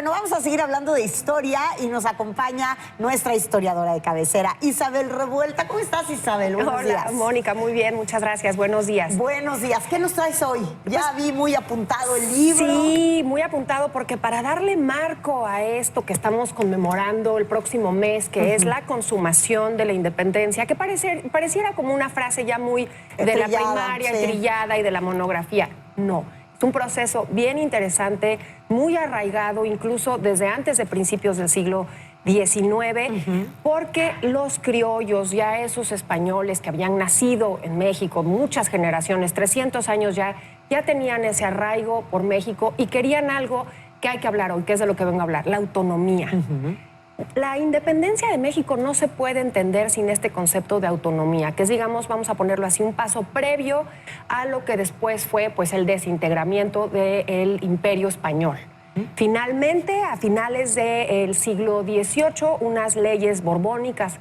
Bueno, vamos a seguir hablando de historia y nos acompaña nuestra historiadora de cabecera, Isabel Revuelta. ¿Cómo estás, Isabel? Buenos días. Hola, Mónica, muy bien, muchas gracias. Buenos días. Buenos días. ¿Qué nos traes hoy? Ya vi muy apuntado el libro. Sí, muy apuntado, porque para darle marco a esto que estamos conmemorando el próximo mes, que es la consumación de la independencia, que pareciera como una frase ya muy de la primaria, trillada y de la monografía. No. Es un proceso bien interesante, muy arraigado, incluso desde antes de principios del siglo XIX, porque los criollos, ya esos españoles que habían nacido en México, muchas generaciones, 300 años ya tenían ese arraigo por México y querían algo que hay que hablar hoy, que es de lo que vengo a hablar, la autonomía. La independencia de México no se puede entender sin este concepto de autonomía, que es, digamos, vamos a ponerlo así, un paso previo a lo que después fue pues, el desintegramiento del Imperio Español. Finalmente, a finales del siglo XVIII, unas leyes borbónicas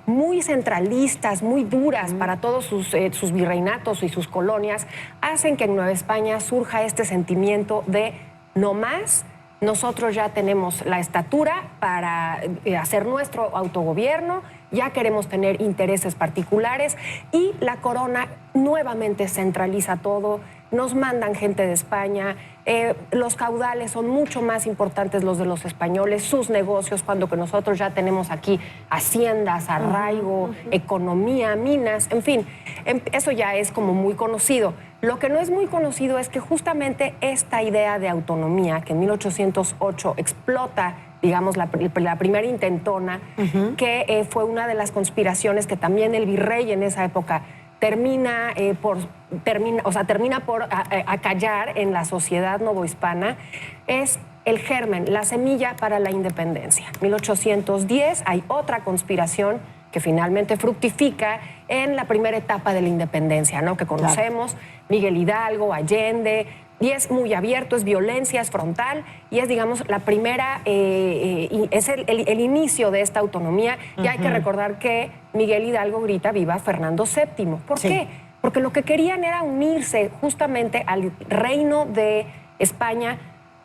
muy centralistas, muy duras para todos sus virreinatos y sus colonias, hacen que en Nueva España surja este sentimiento de no más. Nosotros ya tenemos la estatura para hacer nuestro autogobierno, ya queremos tener intereses particulares y la corona nuevamente centraliza todo, nos mandan gente de España, los caudales son mucho más importantes los de los españoles, sus negocios, cuando que nosotros ya tenemos aquí haciendas, arraigo, economía, minas, en fin, eso ya es como muy conocido. Lo que no es muy conocido es que justamente esta idea de autonomía, que en 1808 explota, digamos, la primera intentona, que fue una de las conspiraciones que también el virrey en esa época termina por acallar en la sociedad novohispana, es el germen, la semilla para la independencia. 1810 hay otra conspiración que finalmente fructifica en la primera etapa de la independencia, ¿no? Que conocemos, Miguel Hidalgo, Allende, y es muy abierto, es violencia, es frontal, y es, digamos, la primera, es el inicio de esta autonomía, y hay que recordar que Miguel Hidalgo grita viva Fernando VII. ¿Por qué? Porque lo que querían era unirse justamente al reino de España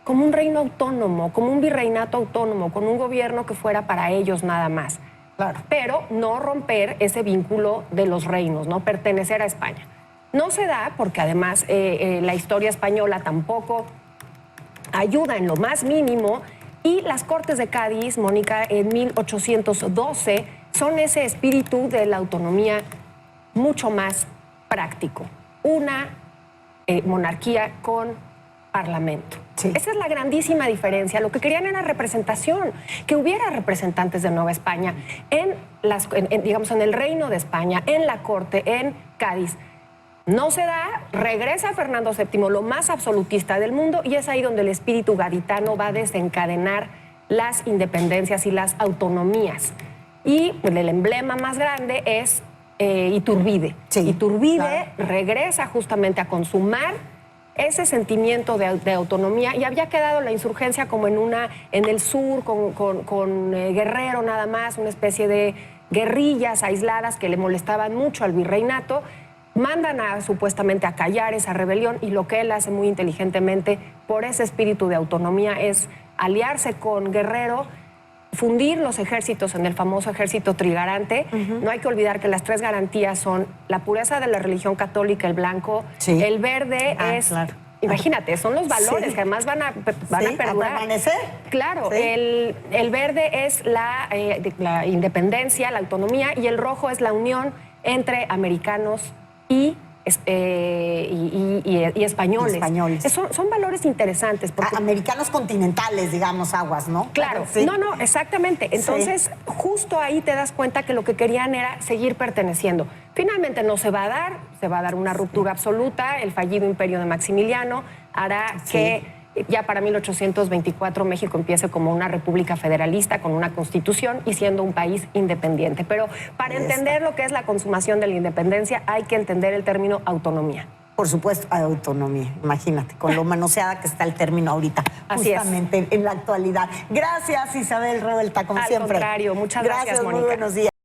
como un reino autónomo, como un virreinato autónomo, con un gobierno que fuera para ellos nada más. Claro. Pero no romper ese vínculo de los reinos, no pertenecer a España. No se da porque además la historia española tampoco ayuda en lo más mínimo, y las Cortes de Cádiz, Mónica, en 1812 son ese espíritu de la autonomía mucho más práctico. Una monarquía con parlamento. Esa es la grandísima diferencia. Lo que querían era representación, que hubiera representantes de Nueva España digamos, en el Reino de España, en la Corte, en Cádiz. No se da, regresa Fernando VII, lo más absolutista del mundo, y es ahí donde el espíritu gaditano va a desencadenar las independencias y las autonomías. Y el emblema más grande es Iturbide. Iturbide regresa justamente a consumar ese sentimiento de autonomía, y había quedado la insurgencia como en el sur, con Guerrero nada más, una especie de guerrillas aisladas que le molestaban mucho al virreinato. Mandan supuestamente a callar esa rebelión, y lo que él hace muy inteligentemente por ese espíritu de autonomía es aliarse con Guerrero, fundir los ejércitos en el famoso ejército trigarante. No hay que olvidar que las tres garantías son la pureza de la religión católica, el blanco, el verde imagínate, son los valores que además van a perdurar. ¿A permanecer? Claro, el verde es la independencia, la autonomía, y el rojo es la unión entre americanos y españoles. Son valores interesantes. Porque americanos continentales, digamos, aguas, ¿no? Claro, no, exactamente. Entonces, justo ahí te das cuenta que lo que querían era seguir perteneciendo. Finalmente no se va a dar una ruptura absoluta. El fallido imperio de Maximiliano hará que ya para 1824 México empiece como una república federalista con una constitución y siendo un país independiente. Pero para entender lo que es la consumación de la independencia hay que entender el término autonomía. Por supuesto, autonomía. Imagínate, con lo manoseada que está el término ahorita, justamente en la actualidad. Gracias, Isabel Revuelta, como siempre. Al contrario, muchas gracias, Mónica. Muy buenos días.